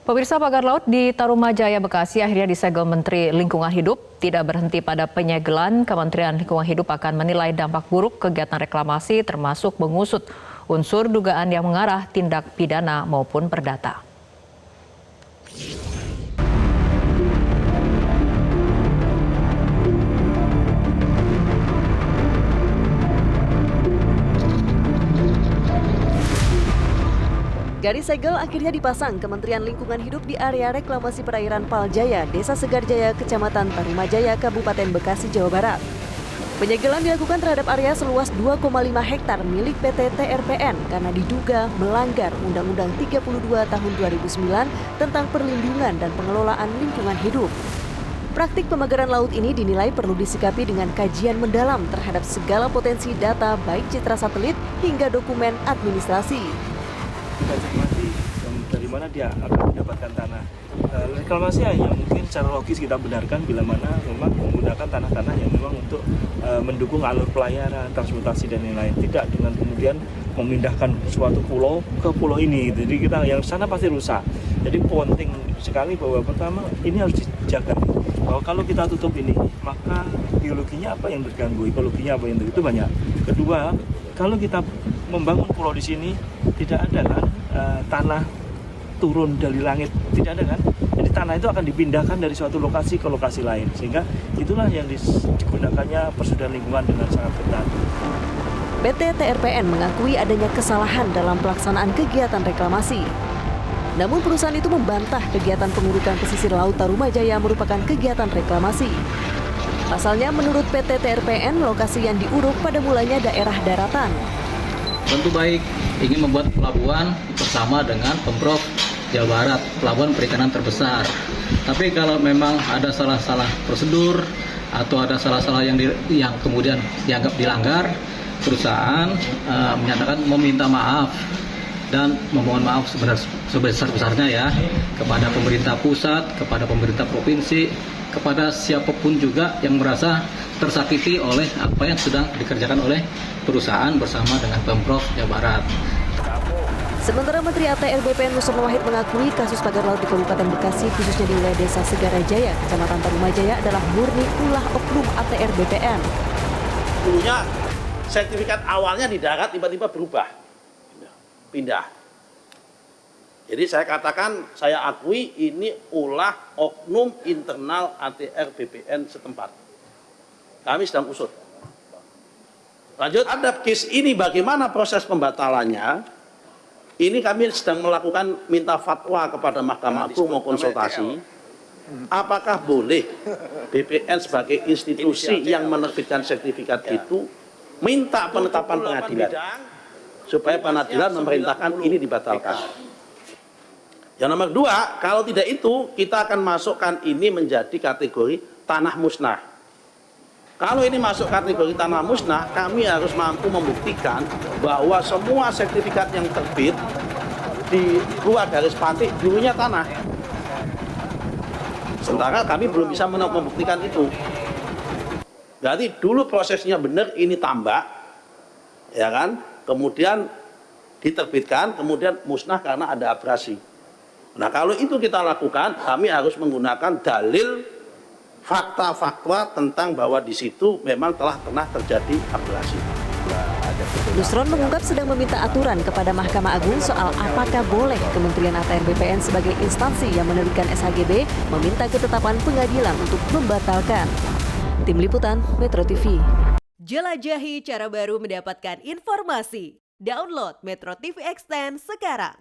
Pemirsa, pagar laut di Tarumajaya, Bekasi akhirnya disegel Menteri Lingkungan Hidup. Tidak berhenti pada penyegelan, Kementerian Lingkungan Hidup akan menilai dampak buruk kegiatan reklamasi termasuk mengusut unsur dugaan yang mengarah tindak pidana maupun perdata. Garis segel akhirnya dipasang Kementerian Lingkungan Hidup di area reklamasi perairan Paljaya, Desa Segarjaya, Kecamatan Tarumajaya, Kabupaten Bekasi, Jawa Barat. Penyegelan dilakukan terhadap area seluas 2,5 hektar milik PT TRPN karena diduga melanggar Undang-Undang 32 tahun 2009 tentang perlindungan dan pengelolaan lingkungan hidup. Praktik pemagaran laut ini dinilai perlu disikapi dengan kajian mendalam terhadap segala potensi data baik citra satelit hingga dokumen administrasi. Kita cermati dari mana dia akan mendapatkan tanah. Reklamasi hanya mungkin secara logis kita benarkan bila mana memang menggunakan tanah-tanah yang memang untuk mendukung alur pelayaran, transportasi dan lain-lain. Tidak dengan kemudian memindahkan suatu pulau ke pulau ini. Jadi kita yang sana pasti rusak. Jadi penting sekali bahwa pertama ini harus dijaga. Bahwa kalau kita tutup ini, maka biologinya apa yang terganggu, ekologinya apa yang terganggu, itu banyak. Kedua, kalau kita membangun pulau di sini tidak ada kan tanah turun dari langit, tidak ada kan. Jadi tanah itu akan dipindahkan dari suatu lokasi ke lokasi lain, sehingga itulah yang digunakannya persudahan lingkungan dengan sangat ketat. PT TRPN mengakui adanya kesalahan dalam pelaksanaan kegiatan reklamasi. Namun perusahaan itu membantah kegiatan pengurukan pesisir laut Tarumajaya merupakan kegiatan reklamasi. Pasalnya menurut PT TRPN, lokasi yang diuruk pada mulanya daerah daratan. Tentu baik ingin membuat pelabuhan bersama dengan Pemprov Jawa Barat, pelabuhan perikanan terbesar. Tapi kalau memang ada salah-salah prosedur atau ada salah-salah yang kemudian dianggap dilanggar, perusahaan menyatakan meminta maaf dan memohon maaf sebesar-besarnya ya kepada pemerintah pusat, kepada pemerintah provinsi, kepada siapapun juga yang merasa tersakiti oleh apa yang sedang dikerjakan oleh perusahaan bersama dengan Pemprov Jawa Barat. Sementara Menteri ATR BPN Nusron Wahid mengakui kasus pagar laut di Kabupaten Bekasi khususnya di wilayah Desa Segarjaya, Kecamatan Tarumajaya adalah murni ulah oknum ATR BPN. Dulunya sertifikat awalnya di darat tiba-tiba berubah, pindah. Jadi saya katakan, saya akui ini ulah oknum internal ATR BPN setempat. Kami sedang usut. Lanjut, ada case ini bagaimana proses pembatalannya? Ini kami sedang melakukan minta fatwa kepada Mahkamah Agung mau konsultasi. Apakah boleh BPN sebagai institusi yang menerbitkan sertifikat itu minta penetapan pengadilan supaya pengadilan memerintahkan ini dibatalkan. Yang nomor dua, kalau tidak itu kita akan masukkan ini menjadi kategori tanah musnah. Kalau ini masuk kategori tanah musnah, kami harus mampu membuktikan bahwa semua sertifikat yang terbit di luar garis pantai dulunya tanah. Sementara kami belum bisa membuktikan itu. Berarti dulu prosesnya benar, ini tambak, ya kan? Kemudian diterbitkan, kemudian musnah karena ada abrasi. Nah kalau itu kita lakukan, kami harus menggunakan dalil fakta-fakta tentang bahwa di situ memang telah pernah terjadi abrasi. Nusron mengungkap sedang meminta aturan kepada Mahkamah Agung soal apakah boleh Kementerian ATR BPN sebagai instansi yang menerbitkan SHGB meminta ketetapan pengadilan untuk membatalkan. Tim Liputan Metro TV. Jelajahi cara baru mendapatkan informasi. Download Metro TV Extend sekarang.